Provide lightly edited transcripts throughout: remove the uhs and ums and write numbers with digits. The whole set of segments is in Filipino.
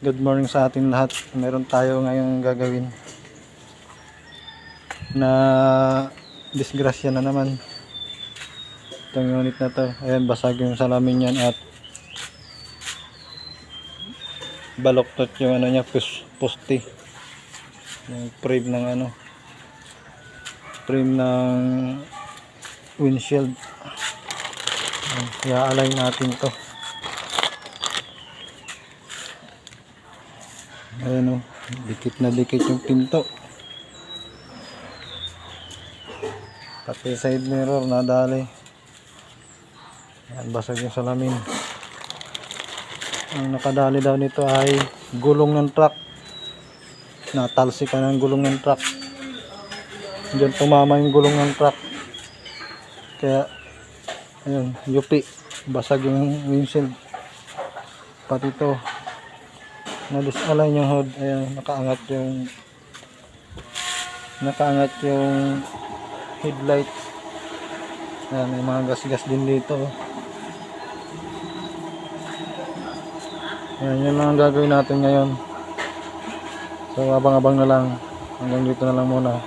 Good morning sa ating lahat. Meron tayo ngayong gagawin na disgrasya na naman. Itong unit na to, ayan, basag yung salamin yan at baloktot yung ano niya, poste, yung frame ng ano, frame ng windshield. I-align natin to. Ayan o, dikit na dikit yung pinto, pati side mirror nadali. Ayan, basag yung salamin. Ang nakadali daw nito ay gulong ng truck, natalsikan ng gulong ng truck. Diyan tumama yung gulong ng truck, kaya ayun, yupi, basag yung windshield. Pati ito na-disalign yung hood. Ayan, nakaangat yung headlight. Ayan, may mga gas-gas din dito. Ayan, yun lang ang gagawin natin ngayon. So abang-abang na lang, hanggang dito na lang muna.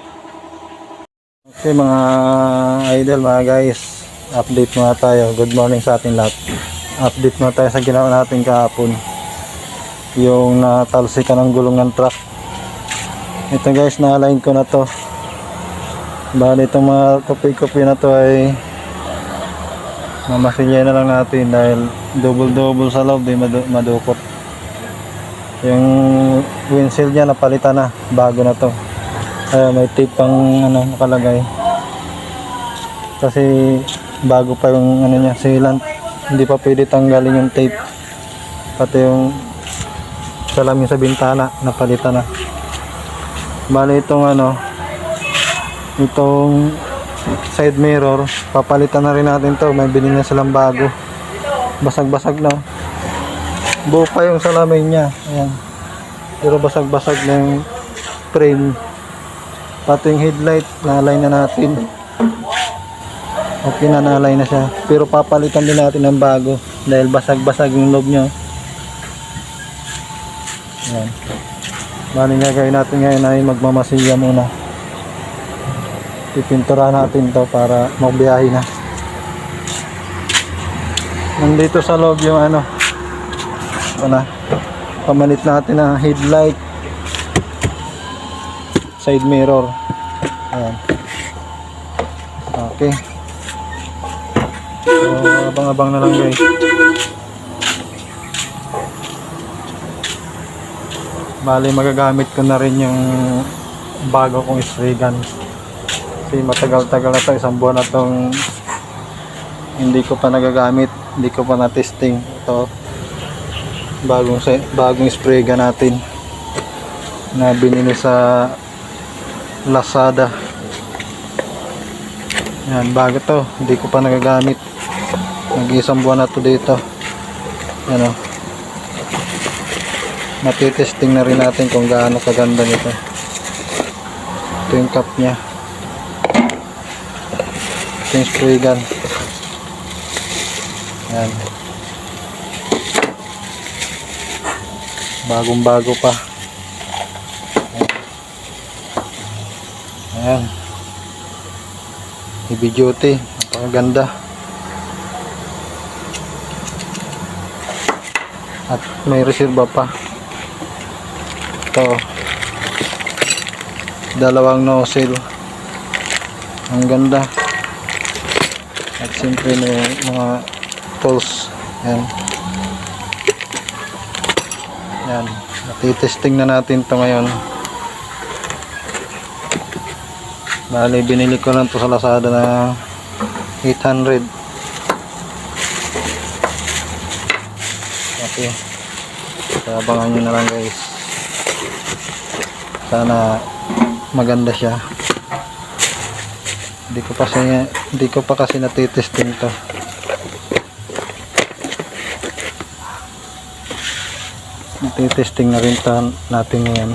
Okay mga idol, mga guys, update muna tayo. Good morning sa ating lahat. Update muna tayo sa ginawa natin kahapon, yung natalsikan ng gulong ng truck. Ito guys, na-align ko na to. Bali itong mga kopi-kopi na to ay mamasilya na lang natin dahil double sa loob, di madukot. Yung windshield nya napalitan na, bago na to. May tape pang ano nakalagay kasi bago pa yung ano nya, sealant. Hindi pa pwede tanggalin yung tape. Pati yung salamin sa bintana napalitan na. Bali itong ano, itong side mirror papalitan na rin natin to. May binili na silang bago, basag-basag na, buo pa yung salamin nya. Ayan, pero basag-basag na yung frame. Pati yung headlight na-align na natin. Okay na, na-align na siya, pero papalitan din natin ng bago dahil basag-basag yung loob nya. Ayan. Bali gagawin natin ngayon ay magmamasilya muna. Pipinturahan natin to para magbiyahe na. Nandito sa loob yung ano, pamalit natin ang headlight, side mirror. Ayan. Okay, so abang-abang na lang guys. Bali magagamit ko na rin yung bago kong spray gun kasi matagal-tagal na to, isang buwan na tong hindi ko pa nagagamit, hindi ko pa na-testing. Ito bagong spray gun natin na binili sa Lazada. Yan, bago to, hindi ko pa nagagamit, nag-isang buwan na to dito. Yan o, matitesting na rin natin kung gaano kaganda nito. Ito yung cap nya, ito yung spray gun. Yan, bagong bago pa. Ayan, heavy duty, napakaganda. At may reserva pa. Ito, dalawang nozzle, ang ganda. At siyempre may mga tools. Yan, yan, natitesting na natin to ngayon. Bali binili ko lang to sa Lazada na 800. Okay, abangan nyo na lang guys. Sana maganda siya. Hindi ko pa kasi natitesting to. Natitesting na rin natin ngayon.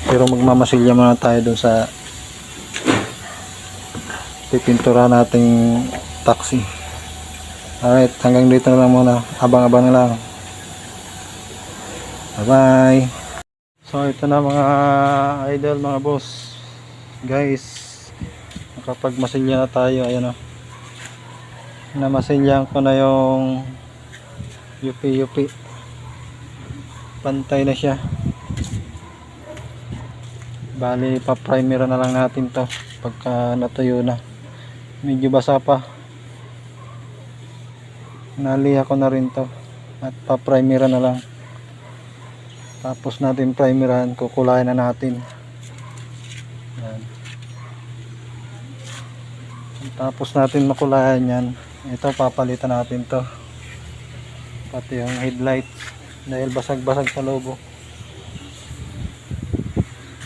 Pero magmamasilya muna tayo dun sa pipintura nating taxi. Alright, hanggang dito na lang muna. Abang-abang na lang. Bye bye. So ito na mga idol, mga boss, guys, nakapagmasilya na tayo. Ayan o, namasilyan ko na yung yupi, pantay na siya. Bali pa primer na lang natin to pagka natuyo na. Medyo basa pa, naliha ko na rin to at pa primer na lang. Tapos natin primeran, kukulayan na natin. Yan. Tapos natin makulayan yan, ito papalitan natin to, pati yung headlights dahil basag-basag sa lobo.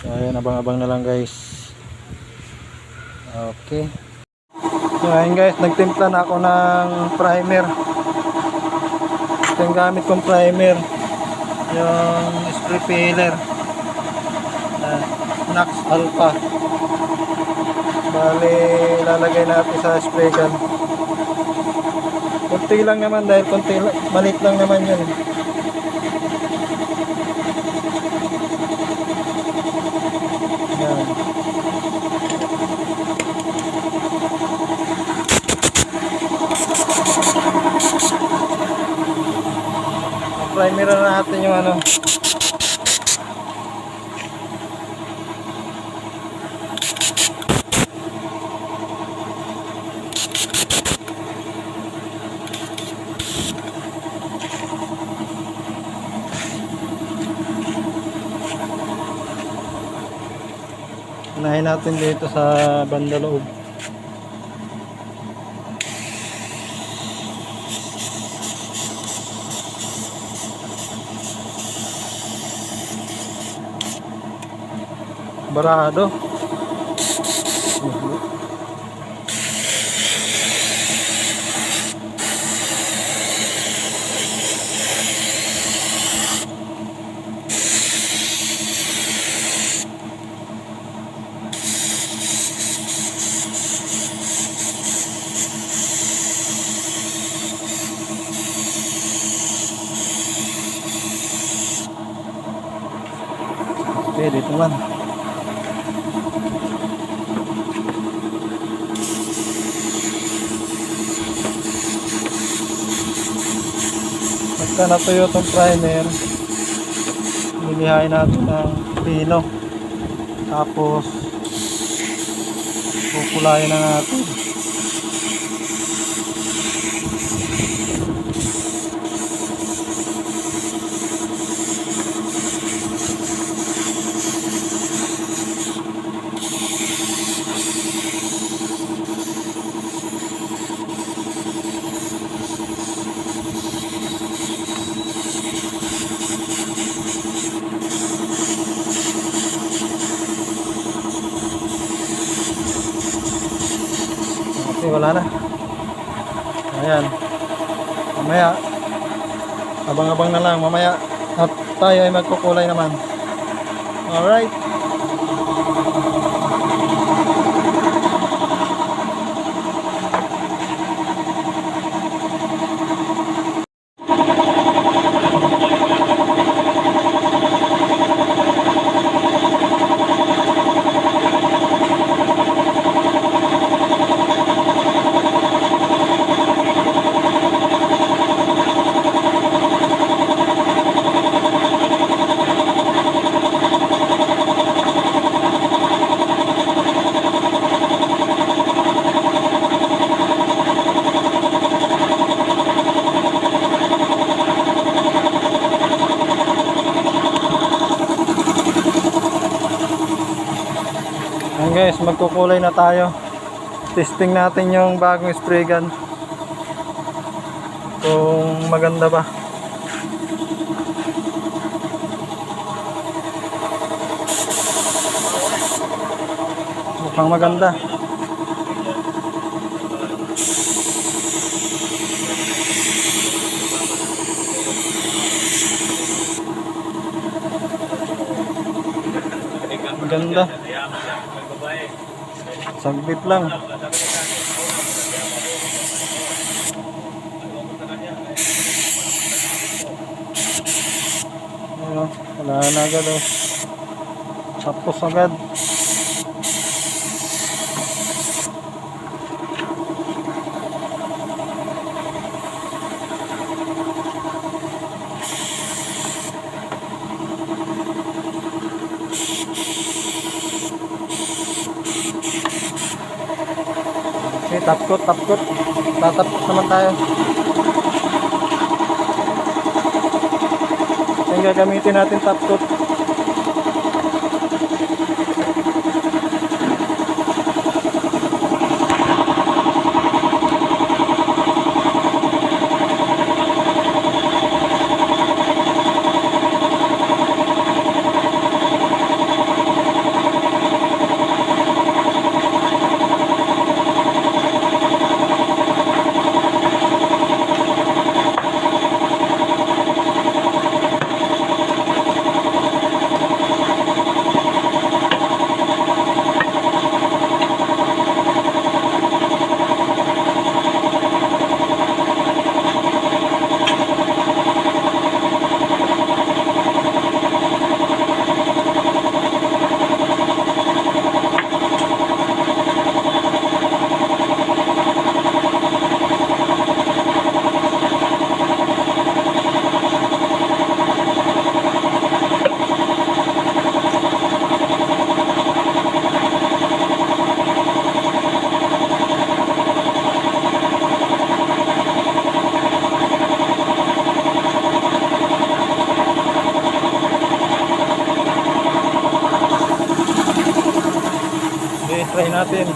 So ayan, abang-abang na lang guys. Okay. So ayun guys, nagtimpla na ako ng primer. Ito yung gamit kong primer, yung spray peeler, Nax Alpha. Bali lalagay natin sa spray gun. Kunti lang naman, dahil kunti lang, maliit lang naman yun. Yan. Primer na natin yung ano. Unahin natin dito sa banda loob. Barado. Okay, dito naman. Pagka natuyo itong primer, lilihain natin ng pino. Tapos pupulayin na natin. Okay, wala na. Ayan. Mamaya, abang-abang na lang. Mamaya at tayo ay magkukulay naman. Alright. Ayan guys, magkukulay na tayo. Testing natin yung bagong spray gun, kung maganda ba. Mukhang maganda. Maganda. Saglit lang. Ayan. Wala na agad oh. Tapos agad. Okay, top coat. Tatapos naman tayo. Yung gagamitin natin top coat. Okay, try natin.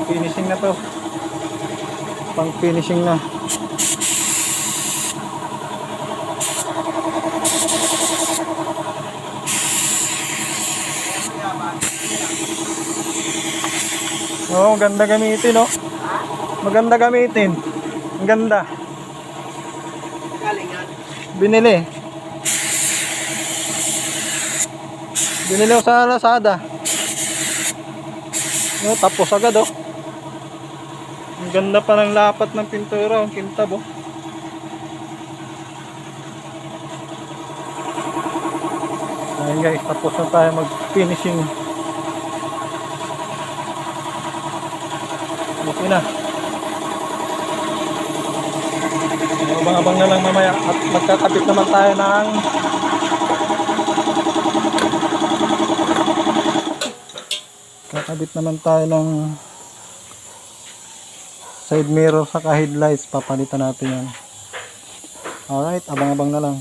Finishing na to. Pang finishing na. Oh, ganda gamitin, oh. Maganda gamitin. Ang ganda. Binili. Binili ko sa Lazada. Oh, tapos agad, oh. Ang ganda pa ng lapat ng pintura, ang kintab, oh. Ayun guys, tapos na tayo mag-finishing. Okay na. Abang-abang na lang mamaya at magkakabit naman tayo ng side mirror saka headlights. Papalitan natin yan. Alright, abang-abang na lang.